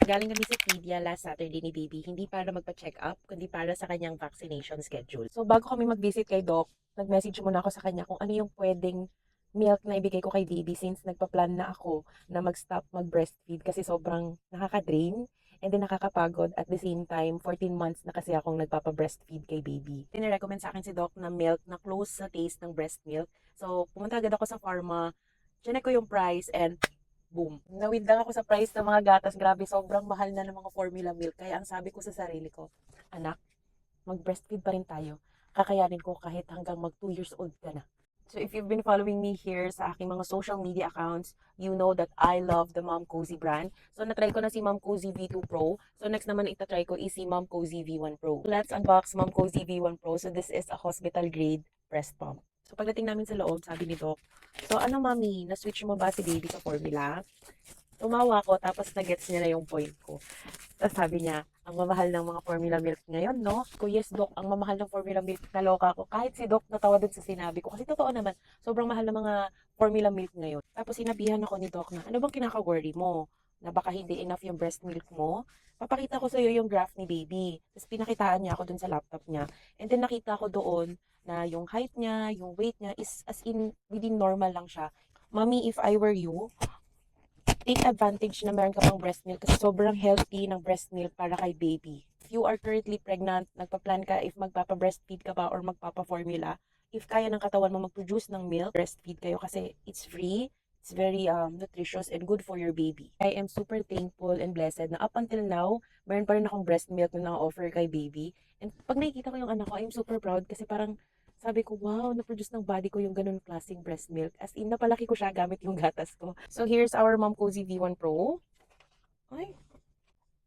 Galing kami sa Pedia last Saturday ni baby, hindi para magpa-check up, kundi para sa kanyang vaccination schedule. So bago kami mag-visit kay doc, nag-message muna ako sa kanya kung ano yung pwedeng milk na ibigay ko kay baby since nagpa-plan na ako na mag-stop mag-breastfeed kasi sobrang nakaka-drain and then nakakapagod at the same time 14 months na kasi akong nagpapa-breastfeed kay baby. Pinirecommend sa akin si doc na milk na close sa taste ng breast milk. So pumunta agad ako sa pharma, chinek ko yung price and boom. Nawid lang ako sa price ng mga gatas. Grabe, sobrang mahal na ng mga formula milk. Kaya ang sabi ko sa sarili ko, anak, mag-breastfeed pa rin tayo. Kakayanin ko kahit hanggang mag 2 years old ka na. So if you've been following me here sa aking mga social media accounts, you know that I love the Mom Cozy brand. So natry ko na si Mom Cozy V2 Pro. So next naman itatry ko is si Mom Cozy V1 Pro. Let's unbox Mom Cozy V1 Pro. So this is a hospital grade breast pump. So pagdating namin sa loob, sabi ni Doc, so ano mami, na-switch mo ba si baby sa formula? Tumawa ko tapos na-gets niya na yung point ko. Tapos sabi niya, ang mamahal ng mga formula milk ngayon, no? Ko, yes, Doc, ang mamahal ng formula milk, naloka ako. Kahit si Doc natawa dun sa sinabi ko. Kasi totoo naman, sobrang mahal ng mga formula milk ngayon. Tapos sinabihan ako ni Doc na, ano bang kinaka-worry mo? Na baka hindi enough yung breast milk mo? Papakita ko sa'yo yung graph ni baby. Tapos pinakitaan niya ako dun sa laptop niya. And then nakita ko doon na yung height niya, yung weight niya is as in within normal lang siya. Mommy, if I were you, take advantage na meron ka pang breast milk kasi sobrang healthy ng breast milk para kay baby. If you are currently pregnant, nagpa-plan ka if magpapa-breastfeed ka ba or magpapa-formula, if kaya ng katawan mo mag-produce ng milk, breastfeed kayo kasi it's free, it's very nutritious and good for your baby. I am super thankful and blessed na up until now, meron pa rin akong breast milk na na-offer kay baby. And pag nakikita ko yung anak ko, I'm super proud kasi parang sabi ko, wow, na-produce ng body ko yung ganun klaseng breast milk. As in, napalaki ko siya gamit yung gatas ko. So, here's our Mom Cozy V1 Pro. Ay,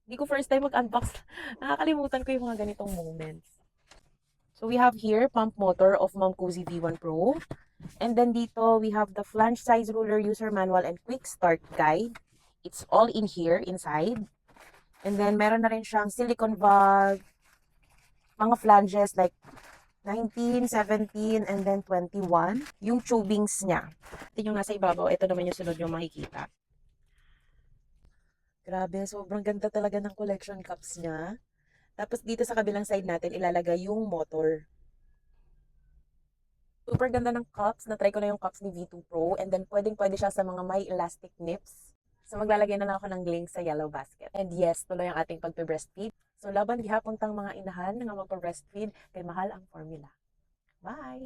hindi ko first time mag-unbox. Nakakalimutan ko yung mga ganitong moments. So, we have here, pump motor of Mom Cozy V1 Pro. And then dito, we have the flange size ruler, user manual, and quick start guide. It's all in here, inside. And then, meron na rin siyang silicone valve, mga flanges like 19, 17, and then 21. Yung tubings niya. Ito yung nasa ibabaw. Ito naman yung sunod yung makikita. Grabe, sobrang ganda talaga ng collection cups niya. Tapos dito sa kabilang side natin, ilalagay yung motor. Super ganda ng cups. Na-try ko na yung cups ni V2 Pro. And then pwedeng-pwede siya sa mga may elastic nips. So maglalagay na lang ako ng link sa yellow basket. And yes, tuloy ang ating pagpe-breastfeed. So laban gihapon tang mga inahan nga magpa-breastfeed kay mahal ang formula. Bye!